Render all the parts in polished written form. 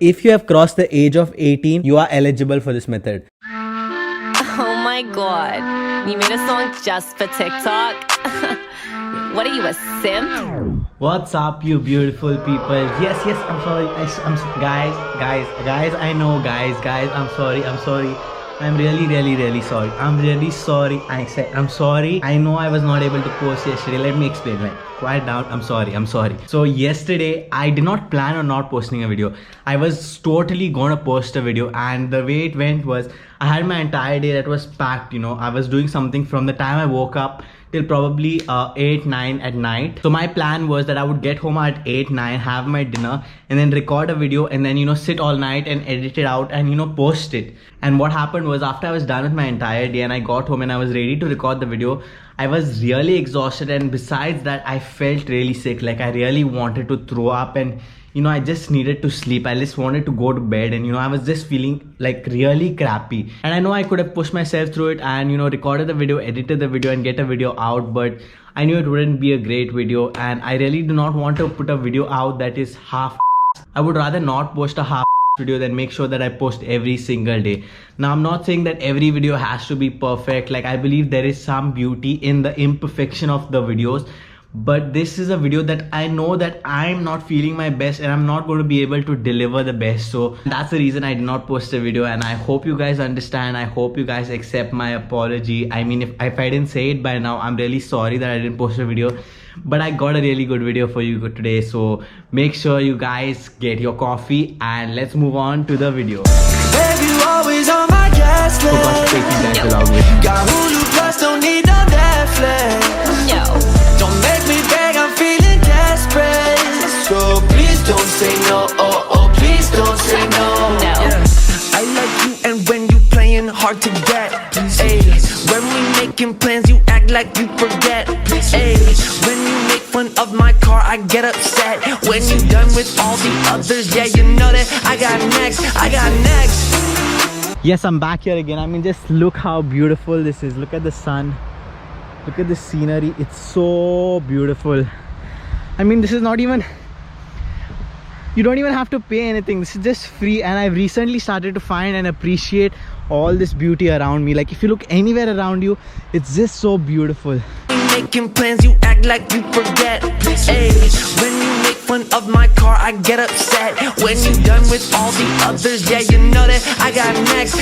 If you have crossed the age of 18, you are eligible for this method. Oh my god. You made a song just for TikTok? What are you, a simp? What's up, you beautiful people? Yes, I'm sorry. Guys, I know, guys, I'm sorry. I'm really sorry. I'm really sorry. I'm sorry. I know I was not able to post yesterday. Let me explain. Like, quiet down. I'm sorry. So yesterday, I did not plan on not posting a video. I was totally gonna post a video, and the way it went was I had my entire day that was packed. I was doing something from the time I woke up till probably 8-9 at night. So my plan was that I would get home at 8-9, have my dinner, and then record a video, and then sit all night and edit it out and post it. And what happened was, after I was done with my entire day and I got home and I was ready to record the video, I was really exhausted, and besides that I felt really sick. Like, I really wanted to throw up, and I just needed to sleep. I just wanted to go to bed, and I was just feeling like really crappy. And I know I could have pushed myself through it and recorded the video, edited the video, and get a video out, but I knew it wouldn't be a great video, and I really do not want to put a video out that is half. I would rather not post a half video than make sure that I post every single day. Now, I'm not saying that every video has to be perfect. Like, I believe there is some beauty in the imperfection of the videos, but this is a video that I know that I'm not feeling my best and I'm not going to be able to deliver the best. So that's the reason I did not post a video, and I hope you guys understand. I hope you guys accept my apology. I mean, if I didn't say it by now, I'm really sorry that I didn't post a video, but I got a really good video for you today. So make sure you guys get your coffee and let's move on to the video. Baby, you always on my gas list. Got Hulu Plus, don't need no Netflix. No. Don't make me beg, I'm feeling desperate. So please don't say no, oh, please don't say no. No. I like you, and when you playing hard to get. Ayy, when we making plans, you act like you forget. Ayy, when you make fun of my car, I get upset. When you done with all the others, yeah, you know that I got next. Yes, I'm back here again. I mean, just look how beautiful this is. Look at the sun. Look at the scenery. It's so beautiful. I mean, this is not even, you don't even have to pay anything. This is just free, and I've recently started to find and appreciate all this beauty around me. Like, if you look anywhere around you, it's just so beautiful. Making plans, you act like you forget. Ayy, when you make fun of my car, I get upset. When you done with all the others, yeah, you know that I got next.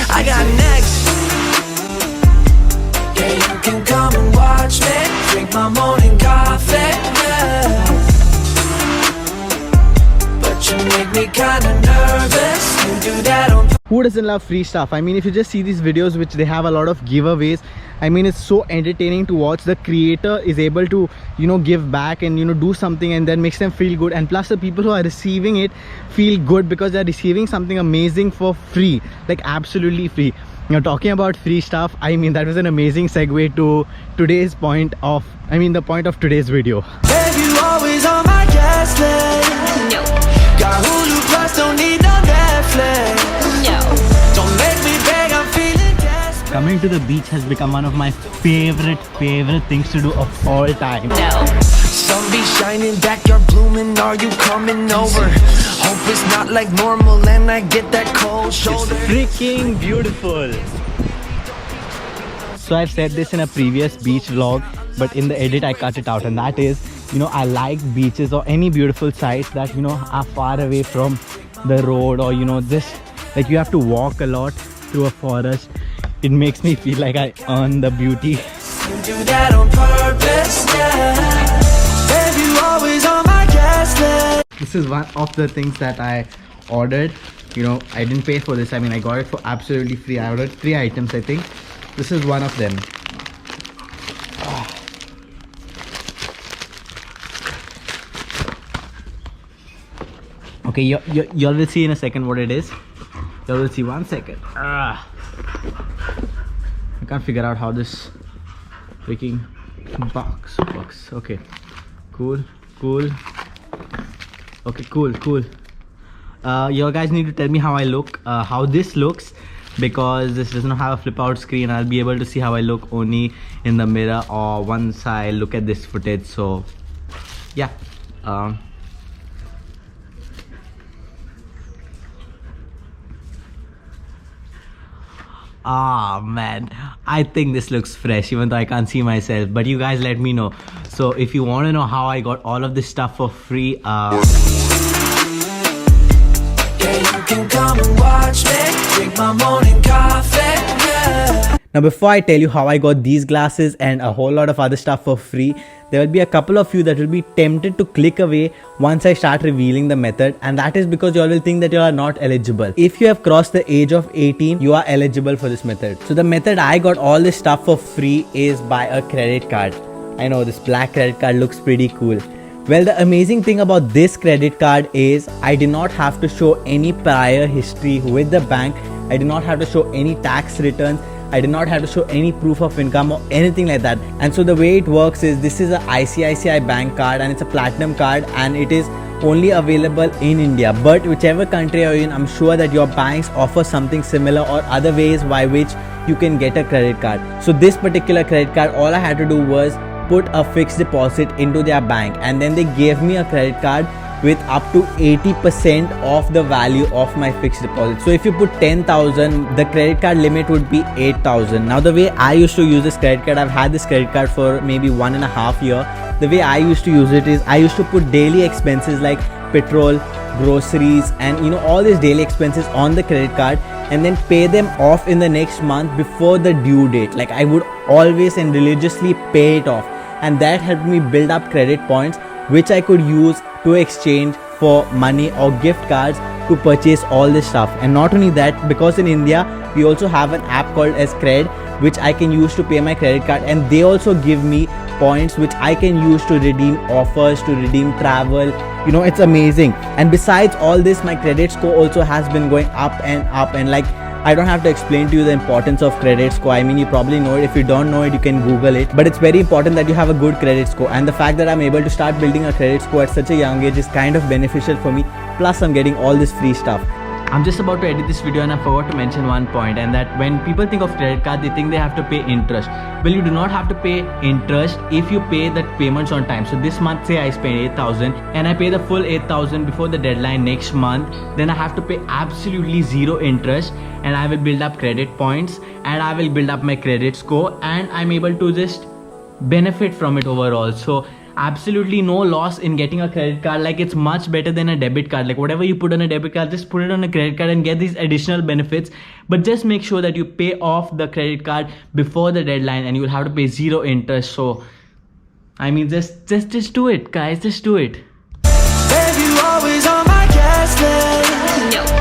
Yeah, you can come and watch me drink my morning coffee, yeah. But you make me kinda nervous. You do that on. Who doesn't love free stuff? I mean, if you just see these videos, which they have a lot of giveaways, I mean, it's so entertaining to watch. The creator is able to give back and do something, and then makes them feel good, and plus the people who are receiving it feel good because they're receiving something amazing for free, like absolutely free. Talking about free stuff, I mean, that was an amazing segue to today's point of, the point of today's video. Baby, you always on my guest list. No. Got Hulu Plus, don't need no Netflix. No. Don't make me beg, I'm feeling desperate. Coming to the beach has become one of my favorite things to do of all time. No. Sun be shining, backyard blooming, are you coming over? Hope it's not like normal and I get that cold shoulder. Freaking beautiful. So I've said this in a previous beach vlog, but in the edit I cut it out, and that is, I like beaches or any beautiful sites that are far away from the road, or just like you have to walk a lot through a forest. It makes me feel like I earn the beauty. You do that on purpose, yeah. Baby, you always on my guest list. This is one of the things that I ordered. I didn't pay for this. I mean, I got it for absolutely free. I ordered 3 items, I think. This is one of them. Okay, y'all will see in a second what it is. Y'all will see. 1 second. I can't figure out how this freaking box works. Okay, cool. Okay, cool. You guys need to tell me how I look, how this looks, because this does not have a flip out screen. I'll be able to see how I look only in the mirror or once I look at this footage. So yeah, Ah man, I think this looks fresh even though I can't see myself, but you guys let me know. So if you want to know how I got all of this stuff for free, Yeah, you can come and watch me drink my morning coffee, yeah. now before I tell you how I got these glasses and a whole lot of other stuff for free, there will be a couple of you that will be tempted to click away once I start revealing the method, and that is because you all will think that you are not eligible. If you have crossed the age of 18, you are eligible for this method. So the method I got all this stuff for free is by a credit card. I know this black credit card looks pretty cool. Well, the amazing thing about this credit card is I did not have to show any prior history with the bank. I did not have to show any tax returns. I did not have to show any proof of income or anything like that. And so the way it works is this is a ICICI bank card and it's a platinum card and it is only available in India. But whichever country you're in, I'm sure that your banks offer something similar or other ways by which you can get a credit card. So this particular credit card, all I had to do was put a fixed deposit into their bank and then they gave me a credit card with up to 80% of the value of my fixed deposit. So if you put 10,000, the credit card limit would be 8,000. Now the way I used to use this credit card, I've had this credit card for maybe 1.5 years. The way I used to use it is I used to put daily expenses like petrol, groceries and all these daily expenses on the credit card and then pay them off in the next month before the due date. Like I would always and religiously pay it off, and that helped me build up credit points which I could use to exchange for money or gift cards to purchase all this stuff. And not only that, because in India we also have an app called as Cred which I can use to pay my credit card, and they also give me points which I can use to redeem offers, to redeem travel. It's amazing. And besides all this, my credit score also has been going up and like I don't have to explain to you the importance of credit score. I mean, you probably know it. If you don't know it, you can Google it. But it's very important that you have a good credit score. And the fact that I'm able to start building a credit score at such a young age is kind of beneficial for me. Plus, I'm getting all this free stuff. I'm just about to edit this video and I forgot to mention one point, and that when people think of credit card, they think they have to pay interest. Well, you do not have to pay interest if you pay the payments on time. So this month, say I spend 8,000 and I pay the full 8,000 before the deadline next month, then I have to pay absolutely zero interest and I will build up credit points and I will build up my credit score and I'm able to just benefit from it overall. So absolutely no loss in getting a credit card. Like it's much better than a debit card. Like whatever you put on a debit card, just put it on a credit card and get these additional benefits. But just make sure that you pay off the credit card before the deadline and you will have to pay zero interest. So I mean, just do it, guys. Just do it. Babe, you always on my guest list. No.